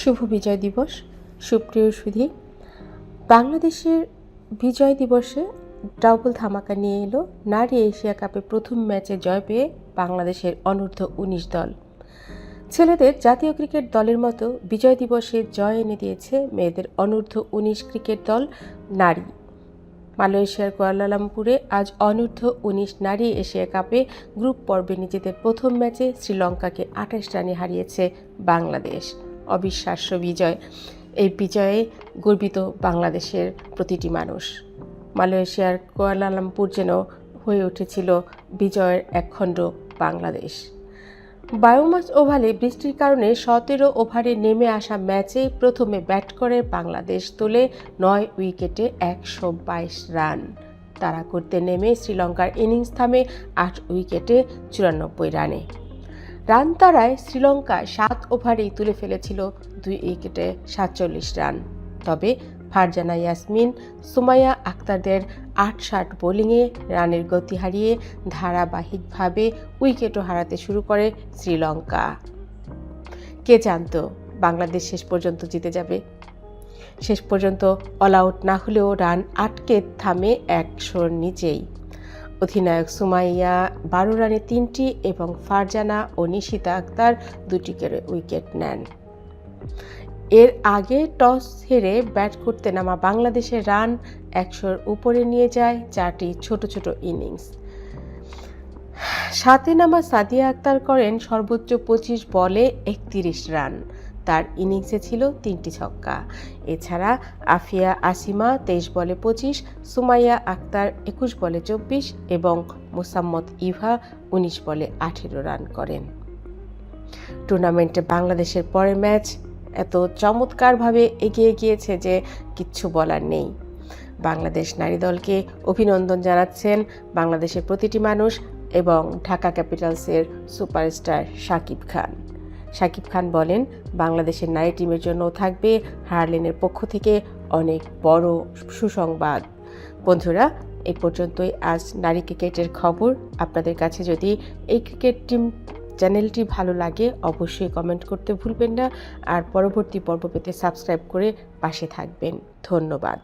শুভ বিজয় দিবস। সুপ্রিয় সুধী, বাংলাদেশের বিজয় দিবসে ডাবল ধামাকা নিয়ে এলো নারী এশিয়া কাপে প্রথম ম্যাচে জয় পেয়ে বাংলাদেশের অনূর্ধ্ব-19 দল। ছেলেদের জাতীয় ক্রিকেট দলের মতো বিজয় দিবসে জয় এনে দিয়েছে মেয়েদের অনূর্ধ্ব-19 ক্রিকেট দল নারী। মালয়েশিয়ার কুয়ালালামপুরে আজ অনূর্ধ্ব-19 নারী এশিয়া কাপে গ্রুপ পর্বে নিজেদের প্রথম ম্যাচে শ্রীলঙ্কাকে 28 রানে হারিয়েছে বাংলাদেশ। অবিশ্বাস্য বিজয়। এই বিজয়ে গর্বিত বাংলাদেশের প্রতিটি মানুষ। মালয়েশিয়ার কুয়ালালামপুর যেন হয়ে উঠেছিল বিজয়ের একখণ্ড বাংলাদেশ। বায়োমাস ওভালে বৃষ্টির কারণে 17 ওভারে নেমে আসা ম্যাচে প্রথমে ব্যাট করে বাংলাদেশ তোলে 9 উইকেটে 122 রান। তাড়া করতে নেমে শ্রীলঙ্কার ইনিংস থামে 8 উইকেটে 94 রানে। রান তাড়ায় শ্রীলঙ্কা 7 ওভারেই তুলে ফেলেছিল 2 উইকেটে 47 রান। তবে ফারজানা ইয়াসমিন, সুমাইয়া আক্তারদের 8-60 বোলিংয়ে রানের গতি হারিয়ে ধারাবাহিকভাবে উইকেটও হারাতে শুরু করে শ্রীলঙ্কা। কে জানতো বাংলাদেশ শেষ পর্যন্ত জিতে যাবে? শেষ পর্যন্ত অল আউট না হলেও রান আটকে থামে 100-র নিচেই। অধিনায়ক সুমাইয়া 12 রানে 3টি এবং ফারজানা ও নিশিতা আক্তার 2টি করে উইকেট নেন। এর আগে টস হেরে ব্যাট করতে নামা বাংলাদেশের রান 100-র উপরে নিয়ে যায় 4টি ছোট ছোট ইনিংস। সাথে নামা সাদিয়া আক্তার করেন সর্বোচ্চ 25 বলে 31 রান। তার ইনিংসে ছিল 3টি ছক্কা। এছাড়া আফিয়া আসিমা 23 বলে 25, সুমাইয়া আক্তার 21 বলে 24 এবং মোসাম্মদ ইভা 19 বলে 18 রান করেন। টুর্নামেন্টে বাংলাদেশের পরের ম্যাচ এত চমৎকারভাবে এগিয়ে গিয়েছে যে কিচ্ছু বলার নেই। বাংলাদেশ নারী দলকে অভিনন্দন জানাচ্ছেন বাংলাদেশের প্রতিটি মানুষ এবং ঢাকা ক্যাপিটালসের সুপারস্টার শাকিব খান। শাকিব খান বলেন, বাংলাদেশের নারী টিমের জন্য থাকবে হারলেনের পক্ষ থেকে অনেক বড় সুসংবাদ। বন্ধুরা, এই পর্যন্তই আজ নারী ক্রিকেটের খবর। আপনাদের কাছে যদি এই ক্রিকেট টিম চ্যানেলটি ভালো লাগে অবশ্যই কমেন্ট করতে ভুলবেন না, আর পরবর্তী পর্ব পেতে সাবস্ক্রাইব করে পাশে থাকবেন। ধন্যবাদ।